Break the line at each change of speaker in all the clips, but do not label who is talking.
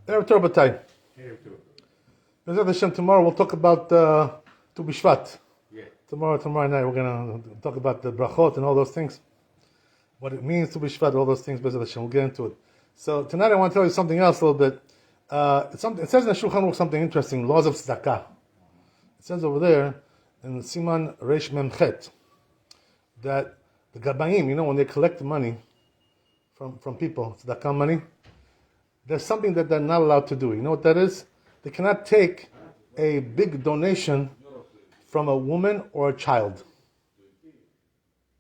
Erev Torah B'Tay. Bezrat Hashem, tomorrow we'll talk about Tu B'Shvat.
Yeah.
Tomorrow night we're going to talk about the brachot and all those things. What it means to B'Shvat, all those things, Bezrat Hashem. We'll get into it. So tonight I want to tell you something else a little bit. It says in the Shulchan Aruch something interesting, laws of tzedakah. It says over there in Siman Reish Mem Chet that the Gabayim, when they collect money from people, tzedakah money, there's something that they're not allowed to do. You know what that is? They cannot take a big donation from a woman or a child.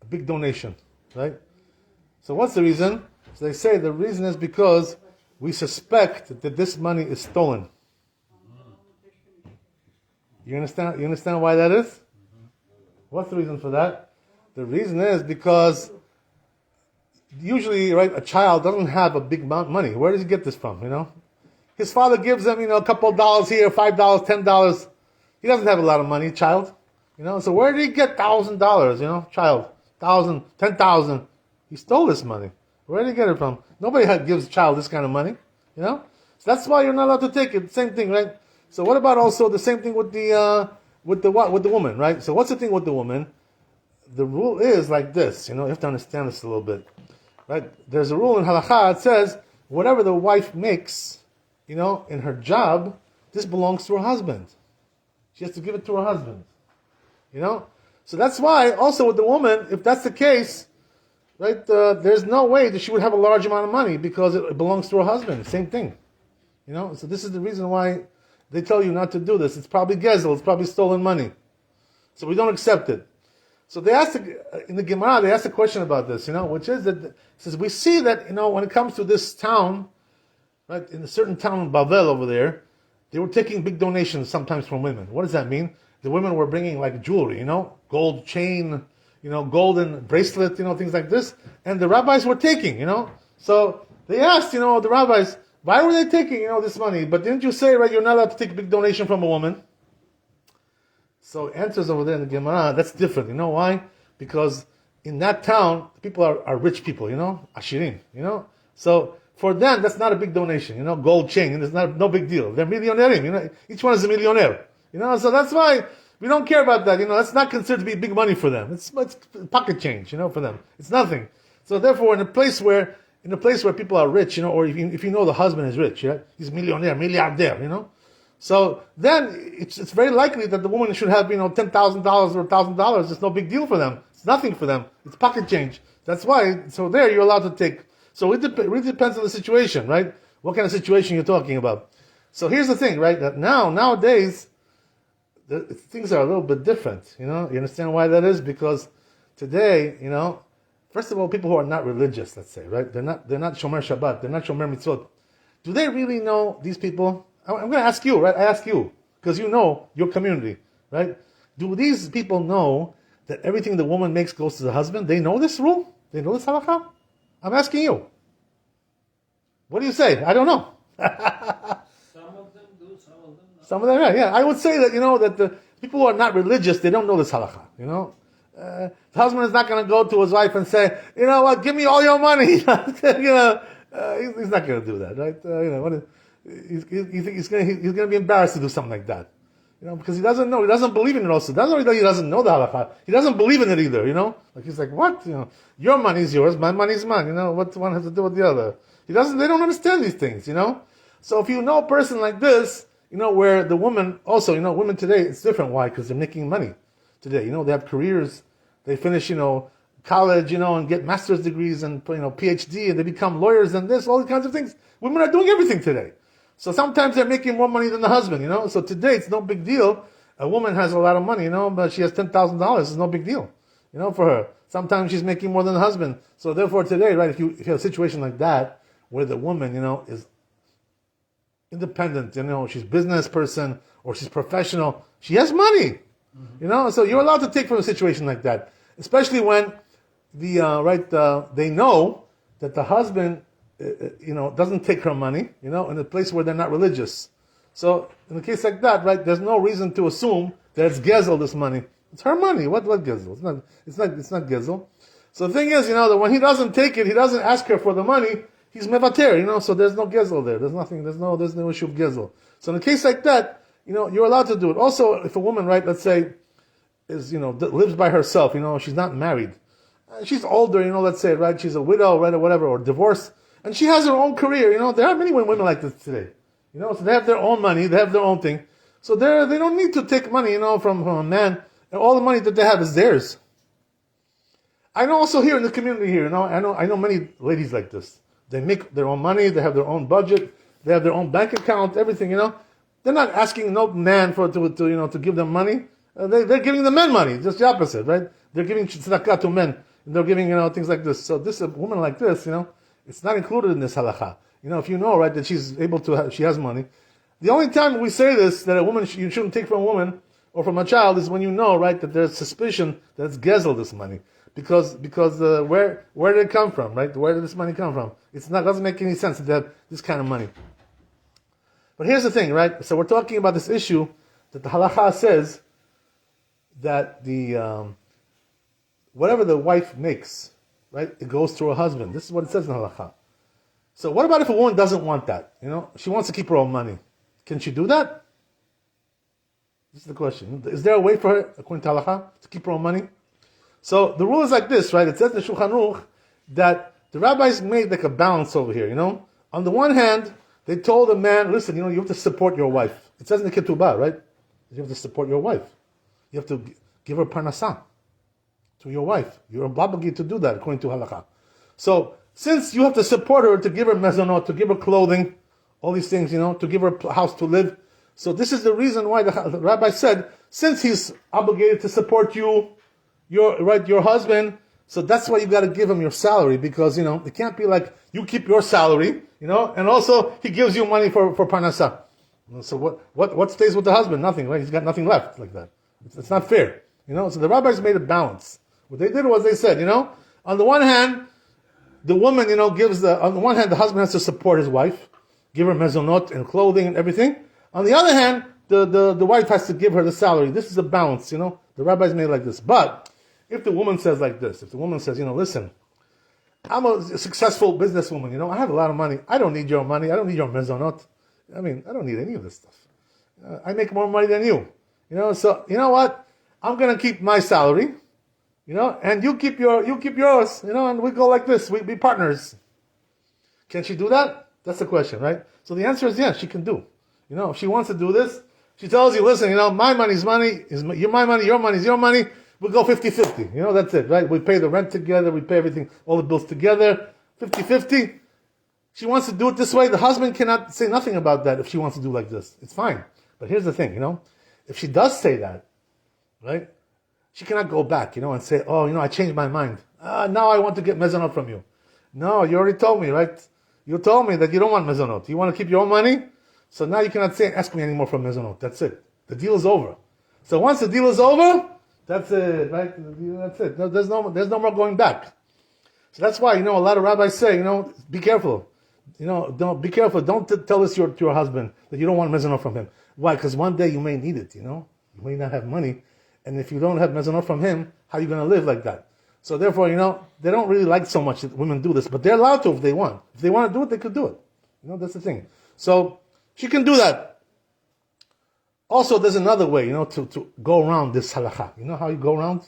A big donation, right? So what's the reason? So they say the reason is because we suspect that this money is stolen. You understand? You understand why that is? What's the reason for that? The reason is because usually, right, a child doesn't have a big amount of money. Where does he get this from? His father gives him, a couple of dollars here, $5, $10. He doesn't have a lot of money, child. So where did he get $1,000? Child, 1,000, 10,000. He stole this money. Where did he get it from? Nobody gives a child this kind of money. So that's why you're not allowed to take it. Same thing, right? So what about also the same thing with the woman, right? So what's the thing with the woman? The rule is like this. You have to understand this a little bit, right? There's a rule in halakha. It says whatever the wife makes, in her job, this belongs to her husband. She has to give it to her husband. So that's why also with the woman, if that's the case, right? There's no way that she would have a large amount of money because it belongs to her husband. Same thing. So this is the reason why they tell you not to do this. It's probably gezel. It's probably stolen money. So we don't accept it. So they asked in the Gemara, they asked a question about this, which is that it says we see that when it comes to this town, right, in a certain town in Bavel over there, they were taking big donations sometimes from women. What does that mean? The women were bringing like jewelry, gold chain, golden bracelet, things like this, and the rabbis were taking, So they asked, the rabbis, why were they taking, this money? But didn't you say, right, you're not allowed to take a big donation from a woman? So answers over there in the Gemara, that's different. You know why? Because in that town, people are rich people, ashirim, So for them, that's not a big donation, gold chain, it's no big deal. They're millionairim, each one is a millionaire, So that's why we don't care about that, That's not considered to be big money for them. It's pocket change, for them. It's nothing. So therefore, in a place where people are rich, or if the husband is rich, he's millionaire, milliardaire, So then it's very likely that the woman should have, $10,000 or $1,000. It's no big deal for them. It's nothing for them. It's pocket change. That's why. So there you're allowed to take. So it really depends on the situation, right? What kind of situation you're talking about. So here's the thing, right? That nowadays things are a little bit different. You understand why that is? Because today, first of all, people who are not religious, let's say, right? They're not Shomer Shabbat. They're not Shomer Mitzvot. Do they really know these people? I'm going to ask you, right? I ask you, because you know your community, right? Do these people know that everything the woman makes goes to the husband? They know this rule? They know this halakha? I'm asking you. What do you say? I don't know.
Some of them do, some of them not.
Some of them, yeah. I would say that, that the people who are not religious, they don't know this halakha, the husband is not going to go to his wife and say, you know what, give me all your money. He's not going to do that, right? He's going to be embarrassed to do something like that, because he doesn't know, he doesn't believe in it. Also, not only that he doesn't know the halakha, he doesn't believe in it either. Like he's like, what? Your money is yours, my money is mine. What one has to do with the other? They don't understand these things. So if you know a person like this, where the woman also, women today, it's different. Why? Because they're making money today. They have careers, they finish, college, and get master's degrees and PhD, and they become lawyers and all these kinds of things. Women are doing everything today. So sometimes they're making more money than the husband, So today it's no big deal. A woman has a lot of money, but she has $10,000. It's no big deal, for her. Sometimes she's making more than the husband. So therefore today, right, if you have a situation like that, where the woman, is independent, she's a business person, or she's professional, she has money, So you're allowed to take from a situation like that. Especially when they know that the husband, doesn't take her money, in a place where they're not religious. So in a case like that, right, there's no reason to assume that it's gezel, this money. It's her money. What gezel? It's not gezel. So the thing is, that when he doesn't take it, he doesn't ask her for the money. he's mevater, so there's no gezel there. There's no issue of gezel. So in a case like that, you're allowed to do it. Also, if a woman, right, let's say, lives by herself, she's not married. She's older, let's say, right, she's a widow, right, or whatever, or divorced, and she has her own career, there are many women like this today. So they have their own money, they have their own thing. So they don't need to take money, from a man, and all the money that they have is theirs. I know also here in the community here, I know many ladies like this. They make their own money, they have their own budget, they have their own bank account, everything, They're not asking no man to give them money. They're giving the men money, just the opposite, right? They're giving tzedakah to men, and they're giving, things like this. So a woman like this, it's not included in this halakha. If you know, right, that she's able to, she has money. The only time we say this, that a woman, you shouldn't take from a woman or from a child, is when you know, right, that there's suspicion that it's gezel, this money. Because where did it come from, right? Where did this money come from? Doesn't make any sense to have this kind of money. But here's the thing, right? So we're talking about this issue that the halakha says that whatever the wife makes, right, it goes to her husband. This is what it says in halakha. So what about if a woman doesn't want that? She wants to keep her own money. Can she do that? This is the question. Is there a way for her, according to halakha, to keep her own money? So the rule is like this, right? It says in the Shulchan Aruch that the rabbis made like a balance over here, On the one hand, they told the man, listen, you have to support your wife. It says in the Ketubah, right? You have to support your wife. You have to give her parnasah to your wife. You're obligated to do that according to halakha. So since you have to support her, to give her mezonot, to give her clothing, all these things, to give her a house to live. So this is the reason why the rabbi said, since he's obligated to support you, your husband, so that's why you got to give him your salary, because it can't be like you keep your salary, and also he gives you money for parnasah. So what stays with the husband? Nothing, right? He's got nothing left like that. It's not fair, So the rabbis made a balance. What they did was they said, on the one hand, the woman, on the one hand, the husband has to support his wife, give her mezonot and clothing and everything. On the other hand, the wife has to give her the salary. This is a balance, The rabbis made it like this. But if the woman says like this, if the woman says, listen, I'm a successful businesswoman, I have a lot of money. I don't need your money. I don't need your mezonot. I don't need any of this stuff. I make more money than you. So you know what? I'm gonna keep my salary, and you keep yours, and we go like this. We be partners. Can she do that? That's the question, right? So the answer is yes, she can do. If she wants to do this, she tells you, listen, my money's money, my money, your money's your money. We'll go 50-50. That's it, right? We pay the rent together, we pay everything, all the bills together, 50-50. She wants to do it this way. The husband cannot say nothing about that if she wants to do like this. It's fine. But here's the thing, if she does say that, right, she cannot go back, and say, I changed my mind. Now I want to get mezonot from you. No, you already told me, right? You told me that you don't want mezonot. You want to keep your own money? So now you cannot ask me anymore for mezonot. That's it. The deal is over. So once the deal is over, that's it, right? That's it. There's no more going back. So that's why, a lot of rabbis say, be careful. Don't be careful. Don't tell this to your husband that you don't want mezonot from him. Why? Because one day you may need it, You may not have money. And if you don't have mezonot from him, how are you going to live like that? So therefore, they don't really like so much that women do this, but they're allowed to if they want. If they want to do it, they could do it. That's the thing. So she can do that. Also, there's another way, to go around this halakha. You know how you go around?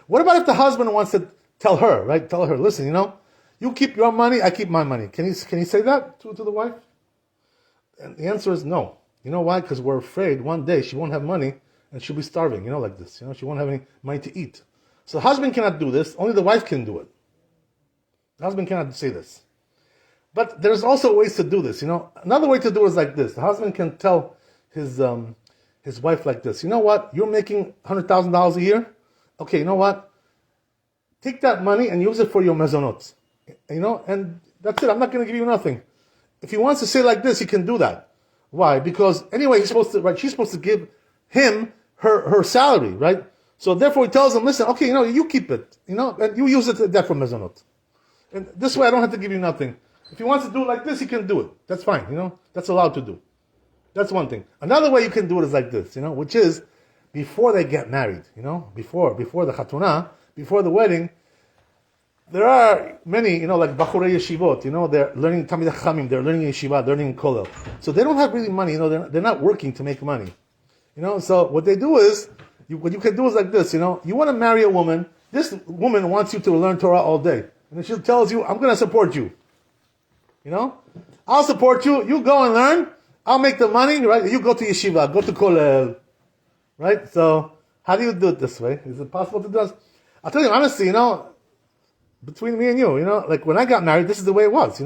What about if the husband wants to tell her, right? Tell her, listen, you keep your money, I keep my money. Can he say that to the wife? And the answer is no. You know why? Because we're afraid one day she won't have money and she'll be starving, like this. She won't have any money to eat. So the husband cannot do this. Only the wife can do it. The husband cannot say this. But there's also ways to do this, Another way to do it is like this. The husband can tell his wife like this. You know what? You're making $100,000 a year. Okay, you know what? Take that money and use it for your mezonot. And that's it. I'm not going to give you nothing. If he wants to say like this, he can do that. Why? Because anyway, she's supposed to give him her salary, right? So therefore he tells him, listen, okay, you keep it, and you use it for mezonot. And this way I don't have to give you nothing. If he wants to do it like this, he can do it. That's fine, That's allowed to do. That's one thing. Another way you can do it is like this, which is before they get married, before the chatunah, before the wedding, there are many, like Bachurei Yeshivot, they're learning Talmidei Chachamim, they're learning Yeshiva, they're learning Kollel. So they don't have really money, they're not working to make money. So what they do is, what you can do is like this, you want to marry a woman, this woman wants you to learn Torah all day. And then she tells you, I'm going to support you. I'll support you, you go and learn, I'll make the money, right? You go to Yeshiva, go to Kollel, right? So, how do you do it this way? Is it possible to do this? I'll tell you honestly, between me and you, like when I got married, this is the way it was,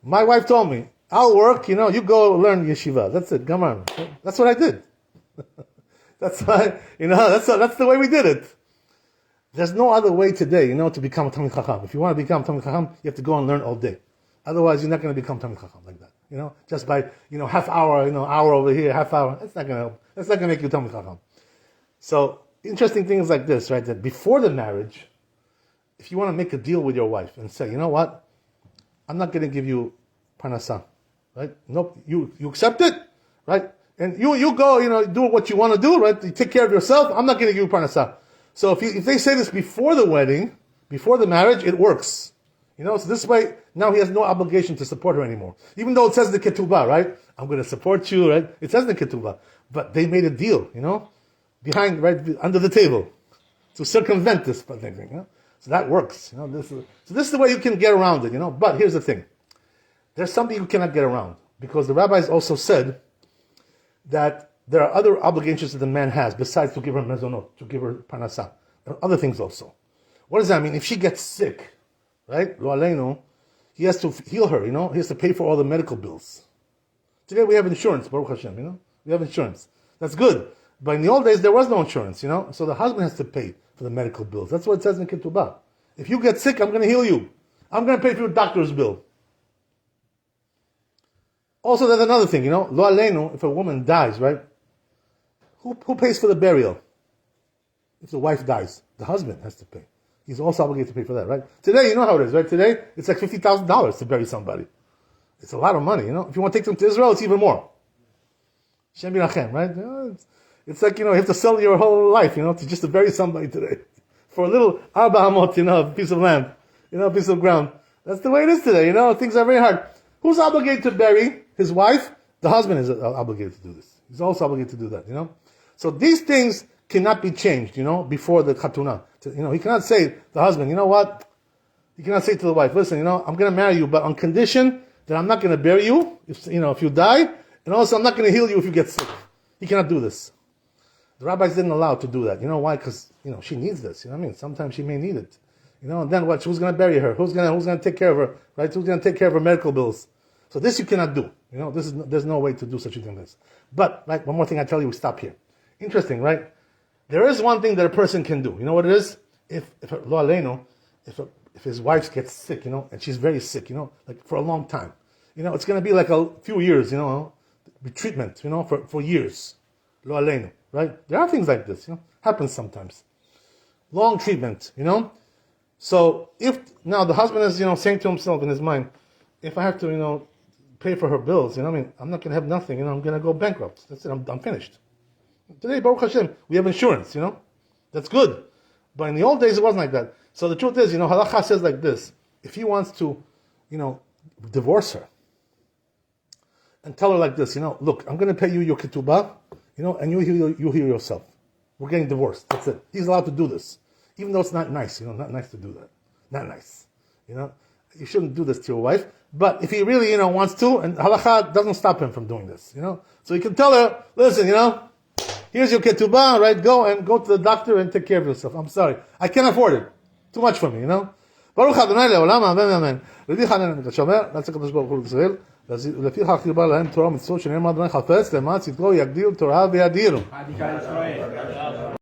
My wife told me, I'll work, you go learn Yeshiva. That's it, come on. That's what I did. That's why, that's the way we did it. There's no other way today, to become a Talmid Chacham. If you want to become a Talmid Chacham, you have to go and learn all day. Otherwise, you're not going to become Talmid Chacham like that. Just by, half hour, hour over here, half hour. That's not going to help. That's not going to make you Talmid Chacham. So, interesting things like this, right? That before the marriage, if you want to make a deal with your wife and say, you know what? I'm not going to give you parnasah, right? Nope. You accept it, right? And you go, do what you want to do, right? You take care of yourself. I'm not going to give you parnasah. So if they say this before the wedding, before the marriage, it works. So this way, now he has no obligation to support her anymore. Even though it says in the ketubah, right? I'm going to support you, right? It says in the ketubah. But they made a deal, behind, right, under the table to circumvent this thing, So that works, This is the way you can get around it, But here's the thing. There's something you cannot get around. Because the rabbis also said that there are other obligations that the man has besides to give her mezonot, to give her parnasah. There are other things also. What does that mean? If she gets sick, right? Lo aleinu, he has to heal her, He has to pay for all the medical bills. Today we have insurance, Baruch Hashem, We have insurance. That's good. But in the old days, there was no insurance, So the husband has to pay for the medical bills. That's what it says in Ketubah. If you get sick, I'm going to heal you. I'm going to pay for your doctor's bill. Also, there's another thing, Lo aleinu, if a woman dies, right? Who pays for the burial? If the wife dies, the husband has to pay. He's also obligated to pay for that, right? Today, you know how it is, right? Today, it's like $50,000 to bury somebody. It's a lot of money, If you want to take them to Israel, it's even more. Shem Birachem, right? It's like, you have to sell your whole life, just to bury somebody today. For a little arba hamot, a piece of land, a piece of ground. That's the way it is today, Things are very hard. Who's obligated to bury his wife? The husband is obligated to do this. He's also obligated to do that, So these things cannot be changed, before the khatuna. He cannot say, the husband, you know what? He cannot say to the wife, listen, I'm going to marry you, but on condition that I'm not going to bury you, if you die, and also I'm not going to heal you if you get sick. He cannot do this. The rabbis didn't allow to do that. You know why? Because, she needs this. Sometimes she may need it. And then what? Who's going to bury her? Who's going to take care of her? Right? Who's going to take care of her medical bills? So this you cannot do. There's no way to do such a thing as this. But, right, one more thing I tell you, we stop here. Interesting, right? There is one thing that a person can do. You know what it is? If lo aleinu, if his wife gets sick, and she's very sick, like for a long time, it's going to be like a few years, treatment, for years. Lo aleinu, right? There are things like this, happens sometimes. Long treatment, So if now the husband is, saying to himself in his mind, if I have to, pay for her bills, I'm not going to have nothing, I'm going to go bankrupt. That's it. I'm finished. Today, Baruch Hashem, we have insurance, That's good. But in the old days, it wasn't like that. So the truth is, Halacha says like this. If he wants to, divorce her and tell her like this, look, I'm going to pay you your ketubah, and you heal yourself. We're getting divorced. That's it. He's allowed to do this. Even though it's not nice, not nice to do that. Not nice. You shouldn't do this to your wife. But if he really, wants to, and halacha doesn't stop him from doing this, So he can tell her, listen, here's your ketubah, right? Go to the doctor and take care of yourself. I'm sorry. I can't afford it. Too much for me, Baruch Adonai le'olam, amen, amen. רבי חנן אתה שומר, נצח הקדוש ברוך הוא לישראל, ולפיכך חיבר להם תורה ומצוות שנאמר אדוני חפץ למען צדקו יגדילו תורה ויאדירו.